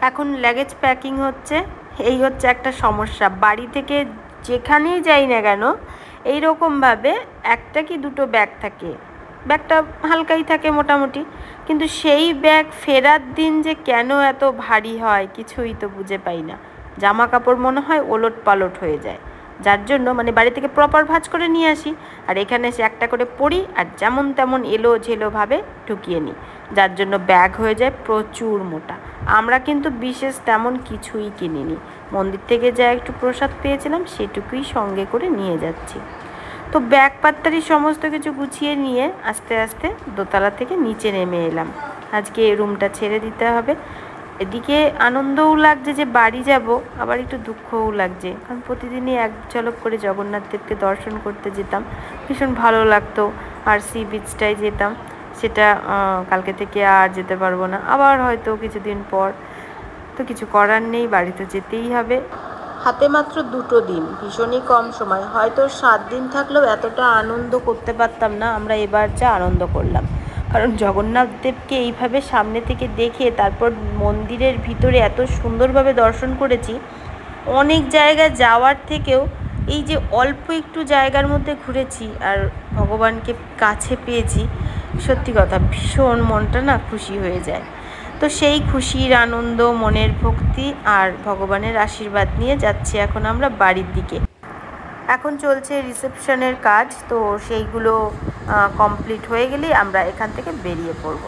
এখন luggage packing হচ্ছে। এই হচ্ছে একটা সমস্যা, বাড়ি থেকে যেখানেই যাই না কেন এইরকমভাবে একটা কি দুটো ব্যাগ থাকে, ব্যাগটা হালকাই থাকে মোটামুটি, কিন্তু সেই ব্যাগ ফেরার দিন যে কেন এত ভারী হয় কিছুই তো বুঝে পাই না। জামা কাপড় মনে হয় ওলট পালট হয়ে যায়, যার জন্য মানে বাড়ি থেকে প্রপার ভাঁজ করে নিয়ে আসি আর এখানে এসে একটা করে পরি আর যেমন তেমন এলো ঝেলোভাবে ঢুকিয়ে নিই, যার জন্য ব্যাগ হয়ে যায় প্রচুর মোটা। আমরা কিন্তু বিশেষ তেমন কিছুই কিনিনি, মন্দির থেকে যা একটু প্রসাদ পেয়েছিলাম সেটুকুই সঙ্গে করে নিয়ে যাচ্ছি। তো ব্যাগ পাত্তারি সমস্ত কিছু গুছিয়ে নিয়ে আস্তে আস্তে দোতলা থেকে নিচে নেমে এলাম। আজকে রুমটা ছেড়ে দিতে হবে। এদিকে আনন্দও লাগছে যে বাড়ি যাব, আবার একটু দুঃখও লাগছে, কারণ প্রতিদিনই এক ঝলক করে জগন্নাথ দেবকে দর্শন করতে যেতাম, ভীষণ ভালো লাগতো। আর সি বিচটায় যেতাম, সেটা কালকে থেকে আর যেতে পারবো না, আবার হয়তো কিছুদিন পর। তো কিছু করার নেই, বাড়িতে যেতেই হবে। হাতে মাত্র 2 দিন, ভীষণই কম সময়। হয়তো 7 দিন থাকলেও এতটা আনন্দ করতে পারতাম না আমরা এবার যা আনন্দ করলাম, কারণ জগন্নাথ দেবকে এইভাবে সামনে থেকে দেখে তারপর মন্দিরের ভিতরে এত সুন্দরভাবে দর্শন করেছি। অনেক জায়গায় যাওয়ার থেকেও এই যে অল্প একটু জায়গার মধ্যে ঘুরেছি আর ভগবানকে কাছে পেয়েছি, সত্যি কথা ভীষণ মনটা না খুশি হয়ে যায়। তো সেই খুশির আনন্দ, মনের ভক্তি আর ভগবানের আশীর্বাদ নিয়ে যাচ্ছি এখন আমরা বাড়ির দিকে। এখন চলছে রিসেপশনের কাজ, তো সেইগুলো কমপ্লিট হয়ে গেলেই আমরা এখান থেকে বেরিয়ে পড়ব।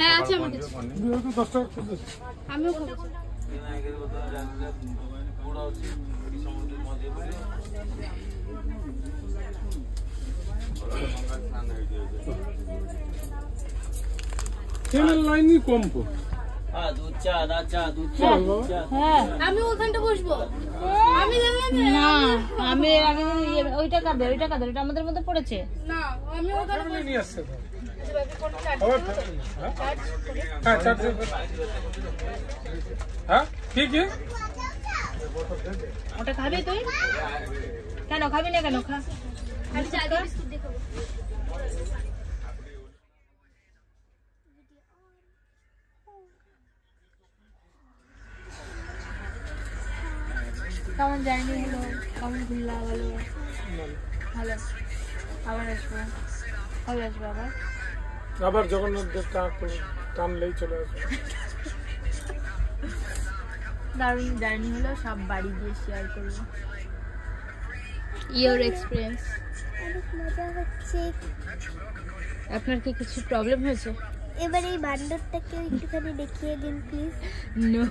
হ্যাঁ আছে আমার কাছে। আমিও খাবো। লাইনই কম পো। হ্যাঁ আমি ওখানটা বসবো। আমি না আমি ওইটা কাঁদে ওইটা আমাদের মধ্যে পড়েছে না। আমি ওখানে নিয়ে আসছে ওটা খাবি তুই? কেন খাবি না? কেন খা। আমি চা দিয়ে বিস্কুট দিয়ে খাবো। কেমন জার্নি হলো? কেমন ঘুরলা? ভালো ভালো। আবার আসবো? কবে আসবো আবার? আবার জগন্নাথ দেব টানলেই চলে আসবে। দারুণ জার্নি হলো, সব বাড়ি দিয়ে শেয়ার করবো। Your experience? অনেক মজা হচ্ছে। আপনার কি কিছু প্রবলেম হয়েছে? এবার এই বান্দরটাকে একটুখানি দেখিয়ে দিন প্লিজ। নো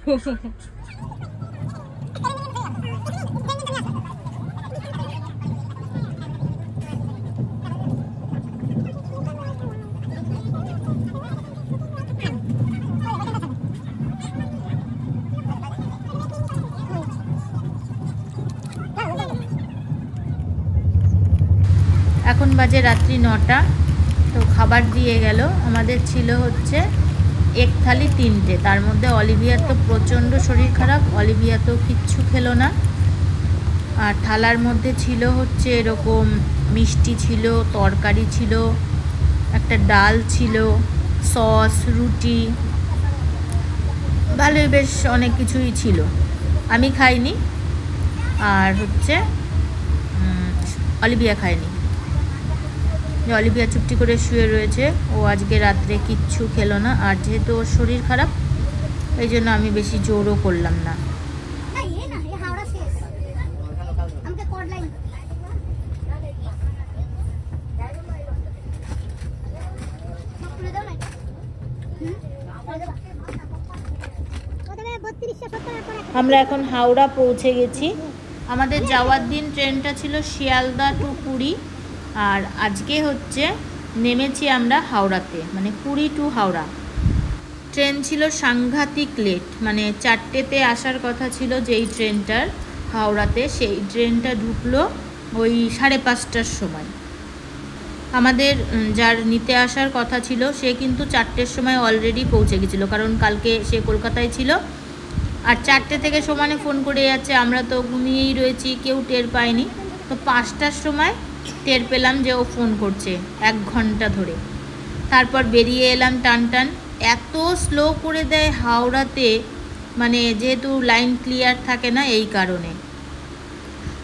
এখন বাজে রাত্রি 9টা। তো খাবার দিয়ে গেল, আমাদের ছিল হচ্ছে এক থালি 3টে, তার মধ্যে অলিভিয়ার তো প্রচণ্ড শরীর খারাপ, অলিভিয়া তো কিচ্ছু খেলো না। আর থালার মধ্যে ছিল হচ্ছে এরকম মিষ্টি ছিল, তরকারি ছিল, একটা ডাল ছিল, সস, রুটি, ভালোই বেশ অনেক কিছুই ছিল। আমি খাইনি, আর হচ্ছে অলিভিয়া খায়নি। অলিভিয়া চুপটি করে শুয়ে রয়েছে, ও আজকে রাত্রে কিচ্ছু খেলো না। আর যেহেতু ওর শরীর খারাপ, এই জন্য আমি বেশি জোরও করলাম না। আমরা এখন হাওড়া পৌঁছে গেছি। আমাদের যাওয়ার দিন ট্রেনটা ছিল শিয়ালদা টু পুরী, আর আজকে হচ্ছে নেমেছি আমরা হাওড়াতে, মানে পুরী টু হাওড়া। ট্রেন ছিল সাংঘাতিক লেট, মানে 4টেতে আসার কথা ছিল যেই ট্রেনটার হাওড়াতে, সেই ট্রেনটা ঢুকলো ওই 5:30টার সময়। আমাদের যার নিতে আসার কথা ছিল সে কিন্তু 4টের সময় অলরেডি পৌঁছে গেছিলো, কারণ কালকে সে কলকাতায় ছিল। আর 4টে থেকে সমানে ফোন করে যাচ্ছে, আমরা তো ঘুমিয়েই রয়েছি, কেউ টের পায়নি। তো 5টার সময় টের পেলাম যে ও ফোন করছে 1 ঘন্টা ধরে। তারপর বেরিয়ে এলাম টান টান। এত স্লো করে দেয় হাওড়াতে, মানে যেহেতু লাইন ক্লিয়ার থাকে না এই কারণে।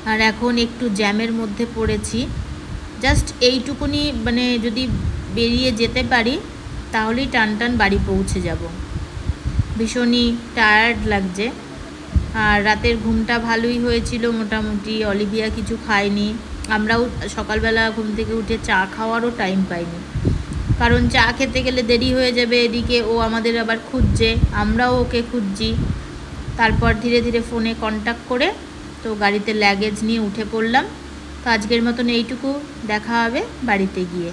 আর এখন একটু জ্যামের মধ্যে পড়েছি, জাস্ট এইটুকুনি, মানে যদি বেরিয়ে যেতে পারি তাহলেই টান টান বাড়ি পৌঁছে যাব। ভীষণই টায়ার্ড লাগছে। আর রাতের ঘুমটা ভালোই হয়েছিল মোটামুটি, অলিভিয়া কিছু খায়নি। আমরাও সকালবেলা ঘুম থেকে উঠে চা খাওয়ারও টাইম পাইনি, কারণ চা খেতে গেলে দেরি হয়ে যাবে। এদিকে ও আমাদের আবার খুঁজছে, আমরাও ওকে খুঁজছি। তারপর ধীরে ধীরে ফোনে কন্ট্যাক্ট করে তো গাড়িতে লাগেজ নিয়ে উঠে পড়লাম। তো আজকের মতন এইটুকু, দেখা হবে বাড়িতে গিয়ে।